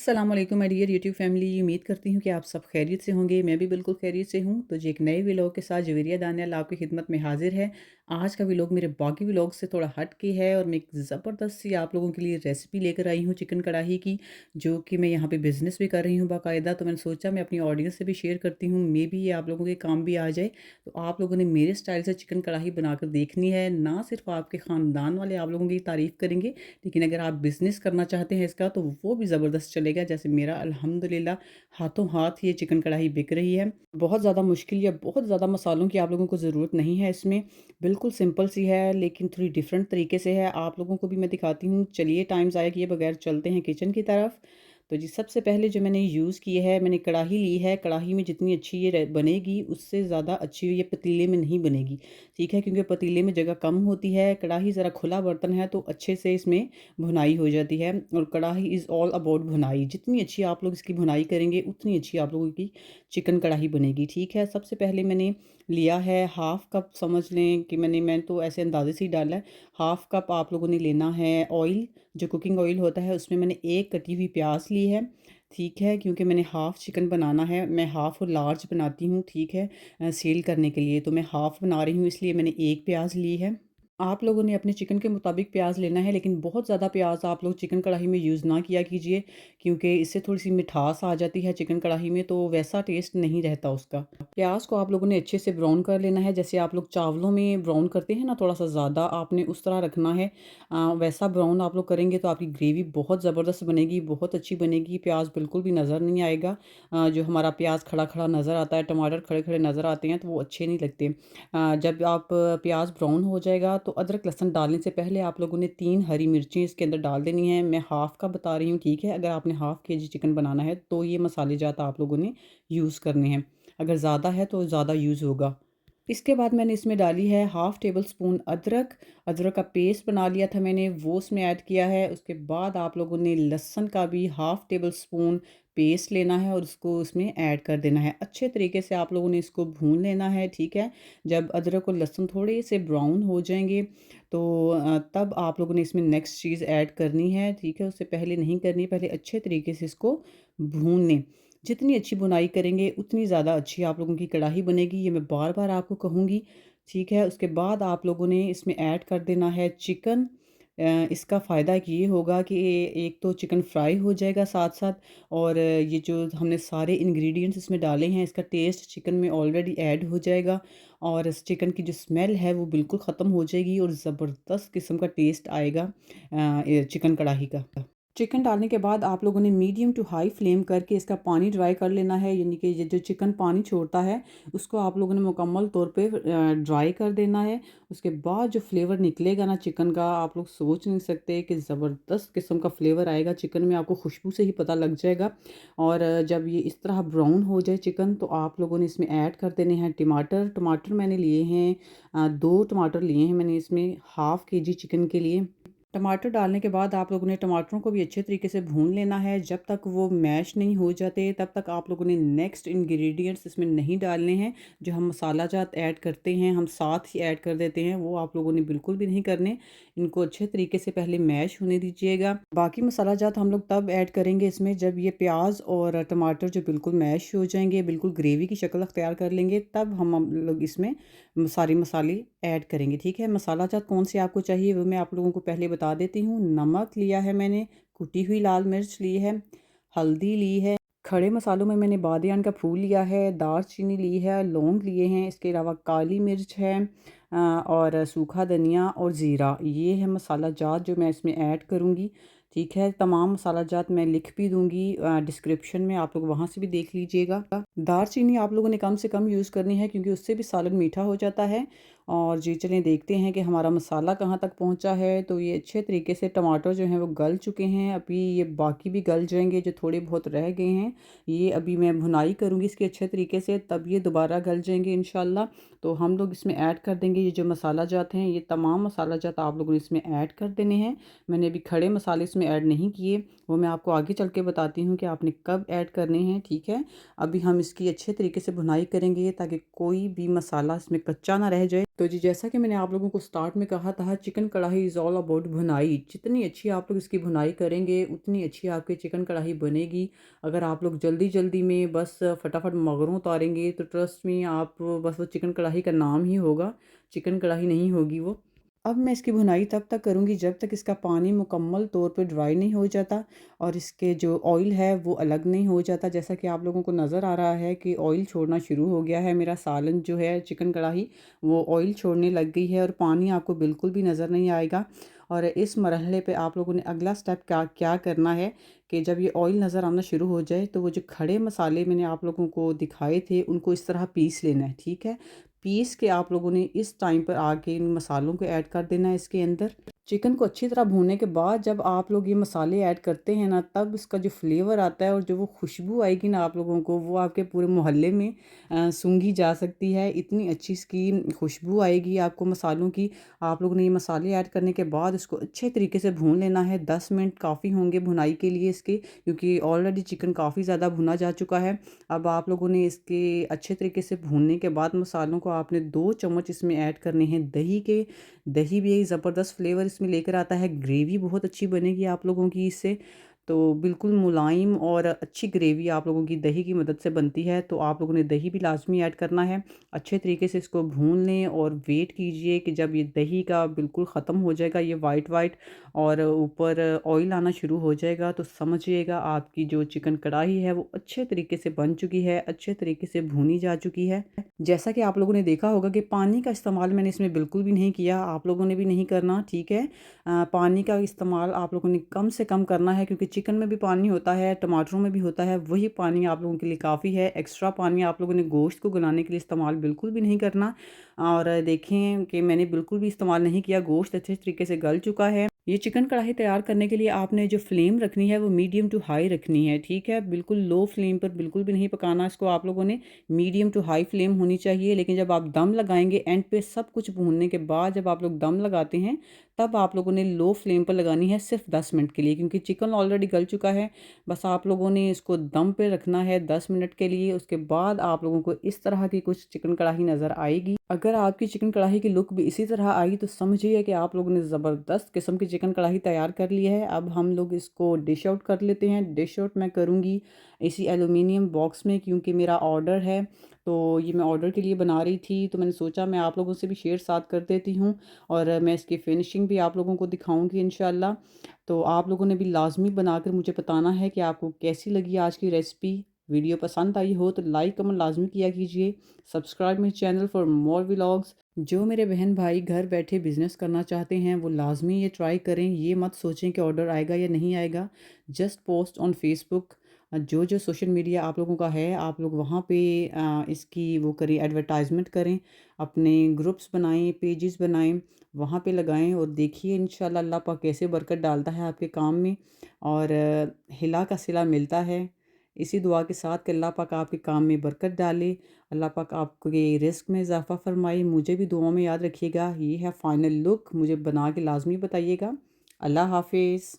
अस्सलाम वालेकुम my dear YouTube family. उम्मीद करती हूँ कि आप सब खैरियत से होंगे। मैं भी बिल्कुल खैरियत से हूँ। तो जी एक नए व्लॉग के साथ जवेरिया दानियाल आपकी खिदमत में हाजिर है। आज का व्लॉग मेरे बाकी व्लॉग से थोड़ा हट के है और मैं एक ज़बरदस्त सी आप लोगों के लिए रेसिपी लेकर आई हूँ चिकन कढ़ाई की, जो कि मैं यहाँ पे बिज़नेस भी कर रही हूँ बाकायदा। तो मैंने सोचा मैं अपनी ऑडियंस से भी शेयर करती हूँ, मे बी ये आप लोगों के काम भी आ जाए। तो आप लोगों ने मेरे स्टाइल से चिकन कढ़ाई बनाकर देखनी है। ना सिर्फ आपके ख़ानदान वाले आप लोगों की तारीफ़ करेंगे, लेकिन अगर आप बिज़नेस करना चाहते हैं इसका तो वो भी ज़बरदस्त चलेगा। जैसे मेरा अल्हम्दुलिल्लाह हाथों हाथ ये चिकन कढ़ाई बिक रही है। बहुत ज़्यादा मुश्किल या बहुत ज़्यादा मसालों की आप लोगों को ज़रूरत नहीं है इसमें। बिल्कुल सिंपल सी है लेकिन थोड़ी डिफरेंट तरीके से है। आप लोगों को भी मैं दिखाती हूँ। चलिए टाइम ज़ाया किए बगैर चलते हैं किचन की तरफ। तो जी सबसे पहले जो मैंने यूज़ की है, मैंने कढ़ाई ली है। कढ़ाई में जितनी अच्छी ये बनेगी उससे ज़्यादा अच्छी ये पतीले में नहीं बनेगी, ठीक है, क्योंकि पतीले में जगह कम होती है। कढ़ाई ज़रा खुला बर्तन है तो अच्छे से इसमें भुनाई हो जाती है। और कढ़ाई इज़ ऑल अबाउट भुनाई। जितनी अच्छी आप लोग इसकी भुनाई करेंगे उतनी अच्छी आप लोगों की चिकन कढ़ाई बनेगी, ठीक है। सबसे पहले मैंने लिया है हाफ़ कप, समझ लें कि मैंने तो ऐसे अंदाज़े से ही डाला है। हाफ़ कप आप लोगों ने लेना है ऑयल, जो कुकिंग ऑयल होता है। उसमें मैंने एक कटी हुई प्याज़ ली है, ठीक है, क्योंकि मैंने हाफ़ चिकन बनाना है। मैं हाफ़ और लार्ज बनाती हूँ, ठीक है, सेल करने के लिए। तो मैं हाफ़ बना रही हूँ इसलिए मैंने एक प्याज़ ली है। आप लोगों ने अपने चिकन के मुताबिक प्याज लेना है, लेकिन बहुत ज़्यादा प्याज आप लोग चिकन कढ़ाई में यूज़ ना किया कीजिए, क्योंकि इससे थोड़ी-सी मिठास आ जाती है चिकन कढ़ाई में, तो वैसा टेस्ट नहीं रहता उसका। प्याज को आप लोगों ने अच्छे से ब्राउन कर लेना है, जैसे आप लोग चावलों में ब्राउन करते हैं ना, थोड़ा-सा ज़्यादा आपने उस तरह रखना है। वैसा ब्राउन आप लोग करेंगे तो आपकी ग्रेवी बहुत ज़बरदस्त बनेगी, बहुत अच्छी बनेगी। प्याज बिल्कुल भी नज़र नहीं आएगा। जो हमारा प्याज खड़ा-खड़ा नज़र आता है, टमाटर खड़े-खड़े नज़र आते हैं, तो वो अच्छे नहीं लगते। जब आप प्याज ब्राउन हो जाएगा तो अदरक लहसुन डालने से पहले आप लोगों ने 3 हरी मिर्चें इसके अंदर डाल देनी है। मैं हाफ़ का बता रही हूँ, ठीक है। अगर आपने हाफ़ केजी चिकन बनाना है तो ये मसाले जात आप लोगों ने यूज़ करने हैं। अगर ज़्यादा है तो ज़्यादा यूज़ होगा। इसके बाद मैंने इसमें डाली है हाफ़ टेबल स्पून अदरक। अदरक का पेस्ट बना लिया था मैंने, वो उसमें ऐड किया है। उसके बाद आप लोगों ने लहसुन का भी हाफ़ टेबल स्पून पेस्ट लेना है और उसको उसमें ऐड कर देना है। अच्छे तरीके से आप लोगों ने इसको भून लेना है, ठीक है। जब अदरक और लहसुन थोड़े से ब्राउन हो जाएँगे तो तब आप लोगों ने इसमें नेक्स्ट चीज़ ऐड करनी है, ठीक है। उससे पहले नहीं करनी है, पहले अच्छे तरीके से इसको भून लें। जितनी अच्छी बुनाई करेंगे उतनी ज़्यादा अच्छी आप लोगों की कढ़ाई बनेगी, ये मैं बार-बार आपको कहूँगी, ठीक है। उसके बाद आप लोगों ने इसमें ऐड कर देना है चिकन। इसका फ़ायदा एक ये होगा कि एक तो चिकन फ्राई हो जाएगा साथ-साथ, और ये जो हमने सारे इंग्रेडिएंट्स इसमें डाले हैं इसका टेस्ट चिकन में ऑलरेडी ऐड हो जाएगा, और इस चिकन की जो स्मेल है वो बिल्कुल ख़त्म हो जाएगी और ज़बरदस्त किस्म का टेस्ट आएगा ये चिकन कढ़ाई का। चिकन डालने के बाद आप लोगों ने मीडियम टू हाई फ्लेम करके इसका पानी ड्राई कर लेना है, यानी कि ये जो चिकन पानी छोड़ता है उसको आप लोगों ने मुकम्मल तौर पे ड्राई कर देना है। उसके बाद जो फ्लेवर निकलेगा ना चिकन का, आप लोग सोच नहीं सकते कि ज़बरदस्त किस्म का फ्लेवर आएगा चिकन में, आपको खुशबू से ही पता लग जाएगा। और जब ये इस तरह ब्राउन हो जाए चिकन तो आप लोगों ने इसमें ऐड कर देने हैं टमाटर। टमाटर मैंने लिए हैं 2 टमाटर लिए हैं मैंने इसमें हाफ़ केजी चिकन के लिए। टमाटर डालने के बाद आप लोगों ने टमाटरों को भी अच्छे तरीके से भून लेना है। जब तक वो मैश नहीं हो जाते तब तक आप लोगों ने नेक्स्ट इंग्रेडिएंट्स इसमें नहीं डालने हैं। जो हम मसाला जात ऐड करते हैं हम साथ ही ऐड कर देते हैं, वो आप लोगों ने बिल्कुल भी नहीं करने। इनको अच्छे तरीके से पहले मैश होने दीजिएगा। बाकी मसाला जात हम लोग तब ऐड करेंगे इसमें जब ये प्याज और टमाटर जो बिल्कुल मैश हो जाएंगे, बिल्कुल ग्रेवी की शक्ल अख्तियार कर लेंगे, तब हम लोग इसमें सारे मसाले ऐड करेंगे, ठीक है। मसाला जात कौन से आपको चाहिए वो मैं आप लोगों को पहले बता देती हूँ। नमक लिया है मैंने, कुटी हुई लाल मिर्च ली है, हल्दी ली है, खड़े मसालों में मैंने बादियान का फूल लिया है, दालचीनी ली है, लौंग लिए हैं, इसके अलावा काली मिर्च है, और सूखा धनिया और ज़ीरा। ये है मसाला जात जो मैं इसमें ऐड करूँगी, ठीक है। तमाम मसाला जात मैं लिख भी दूँगी डिस्क्रिप्शन में, आप लोग वहाँ से भी देख लीजिएगा। दालचीनी आप लोगों ने कम से कम यूज़ करनी है क्योंकि उससे भी सालन मीठा हो जाता है। और जी चलें देखते हैं कि हमारा मसाला कहाँ तक पहुँचा है। तो ये अच्छे तरीके से टमाटर जो हैं वो गल चुके हैं, अभी ये बाकी भी गल जाएंगे जो थोड़े बहुत रह गए हैं। ये अभी मैं भुनाई करूँगी इसकी अच्छे तरीके से, तब ये दोबारा गल जाएंगे इंशाल्लाह। तो हम लोग इसमें ऐड कर देंगे ये जो मसाला जात हैं, ये तमाम मसाला जात आप लोगों ने इसमें ऐड कर देने हैं। मैंने अभी खड़े मसाले इसमें ऐड नहीं किए, वो मैं आपको आगे चल के बताती हूँ कि आपने कब ऐड करने हैं, ठीक है। अभी हम इसकी अच्छे तरीके से भुनाई करेंगे ताकि कोई भी मसाला इसमें कच्चा ना रह जाए। तो जी, जैसा कि मैंने आप लोगों को स्टार्ट में कहा था, चिकन कढ़ाई इज़ ऑल अबाउट भुनाई। जितनी अच्छी आप लोग इसकी भुनाई करेंगे, उतनी अच्छी आपकी चिकन कढ़ाई बनेगी। अगर आप लोग जल्दी-जल्दी में बस फटाफट मगरों उतारेंगे, तो ट्रस्ट मी आप बस वो चिकन कढ़ाई का नाम ही होगा, चिकन कढ़ाई नहीं होगी वो। अब मैं इसकी भुनाई तब तक करूँगी जब तक इसका पानी मुकम्मल तौर पे ड्राई नहीं हो जाता और इसके जो ऑयल है वो अलग नहीं हो जाता। जैसा कि आप लोगों को नज़र आ रहा है कि ऑयल छोड़ना शुरू हो गया है। मेरा सालन जो है चिकन कढ़ाई वो ऑयल छोड़ने लग गई है और पानी आपको बिल्कुल भी नज़र नहीं आएगा। और इस मरहले पे आप लोगों ने अगला स्टेप क्या क्या करना है कि जब ये ऑयल नज़र आना शुरू हो जाए तो वो जो खड़े मसाले मैंने आप लोगों को दिखाए थे उनको इस तरह पीस लेना है, ठीक है? पीस के आप लोगों ने इस टाइम पर आके इन मसालों को ऐड कर देना है इसके अंदर। चिकन को अच्छी तरह भूनने के बाद जब आप लोग ये मसाले ऐड करते हैं ना, तब इसका जो फ्लेवर आता है और जो वो खुशबू आएगी ना आप लोगों को, वो आपके पूरे मोहल्ले में सूंघी जा सकती है। इतनी अच्छी इसकी खुशबू आएगी आपको मसालों की। आप लोगों ने ये मसाले ऐड करने के बाद इसको अच्छे तरीके से भून लेना है। 10 मिनट काफ़ी होंगे भुनाई के लिए इसके, क्योंकि ऑलरेडी चिकन काफ़ी ज़्यादा भुना जा चुका है। अब आप लोगों ने इसके अच्छे तरीके से भूनने के बाद मसालों को आपने 2 चम्मच इसमें ऐड करने हैं दही के। दही भी एक ज़बरदस्त फ्लेवर इसमें लेकर आता है, ग्रेवी बहुत अच्छी बनेगी आप लोगों की इससे। तो बिल्कुल मुलायम और अच्छी ग्रेवी आप लोगों की दही की मदद से बनती है, तो आप लोगों ने दही भी लाज़मी ऐड करना है। अच्छे तरीके से इसको भून लें और वेट कीजिए कि जब ये दही का बिल्कुल ख़त्म हो जाएगा ये वाइट-वाइट और ऊपर ऑयल आना शुरू हो जाएगा, तो समझिएगा आपकी जो चिकन कढ़ाई है वो अच्छे तरीके से बन चुकी है, अच्छे तरीके से भूनी जा चुकी है। जैसा कि आप लोगों ने देखा होगा कि पानी का इस्तेमाल मैंने इसमें बिल्कुल भी नहीं किया, आप लोगों ने भी नहीं करना, ठीक है? पानी का इस्तेमाल आप लोगों ने कम से कम करना है, क्योंकि चिकन में भी पानी होता है, टमाटरों में भी होता है, वही पानी आप लोगों के लिए काफ़ी है। एक्स्ट्रा पानी आप लोगों ने गोश्त को गलाने के लिए इस्तेमाल बिल्कुल भी नहीं करना। और देखें कि मैंने बिल्कुल भी इस्तेमाल नहीं किया, गोश्त अच्छे तरीके से गल चुका है। ये चिकन कढ़ाई तैयार करने के लिए आपने जो फ्लेम रखनी है वो मीडियम टू हाई रखनी है, ठीक है? बिल्कुल लो फ्लेम पर बिल्कुल भी नहीं पकाना इसको आप लोगों ने, मीडियम टू हाई फ्लेम होनी चाहिए। लेकिन जब आप दम लगाएँगे एंड पे सब कुछ भूनने के बाद जब आप लोग दम लगाते हैं, तब आप लोगों ने लो फ्लेम पर लगानी है सिर्फ़ 10 मिनट के लिए, क्योंकि चिकन ऑलरेडी गल चुका है। बस आप लोगों ने इसको दम पे रखना है 10 मिनट के लिए, उसके बाद आप लोगों को इस तरह की कुछ चिकन कढ़ाई नज़र आएगी। अगर आपकी चिकन कढ़ाई की लुक भी इसी तरह आई तो समझिए कि आप लोगों ने ज़बरदस्त किस्म की चिकन कढ़ाई तैयार कर ली है। अब हम लोग इसको डिश आउट कर लेते हैं। डिश आउट मैं करूँगी इसी एल्यूमीनियम बॉक्स में, क्योंकि मेरा ऑर्डर है, तो ये मैं ऑर्डर के लिए बना रही थी, तो मैंने सोचा मैं आप लोगों से भी शेयर साथ कर देती हूँ और मैं इसकी फ़िनिशिंग भी आप लोगों को दिखाऊँगी इंशाल्लाह। तो आप लोगों ने भी लाज़मी बनाकर मुझे बताना है कि आपको कैसी लगी आज की रेसिपी। वीडियो पसंद आई हो तो लाइक कमेंट लाज़मी किया कीजिए। Subscribe my channel for more vlogs. जो मेरे बहन भाई घर बैठे बिज़नेस करना चाहते हैं वो लाज़मी ये ट्राई करें। ये मत सोचें कि ऑर्डर आएगा या नहीं आएगा। Just post on Facebook. जो सोशल मीडिया आप लोगों का है आप लोग वहाँ पे इसकी वो करें, एडवर्टाइजमेंट करें, अपने ग्रुप्स बनाएं, पेजेस बनाएं, वहाँ पे लगाएं और देखिए इंशाल्लाह अल्लाह पाक कैसे बरकत डालता है आपके काम में और हिला का सिला मिलता है। इसी दुआ के साथ कि अल्लाह पाक आपके काम में बरकत डाले, अल्लाह पाक आपके रिज़्क में इज़ाफ़ा फ़रमाए। मुझे भी दुआ में याद रखिएगा। ये है फ़ाइनल लुक, मुझे बना के लाज़मी बताइएगा। अल्लाह हाफ़िज़।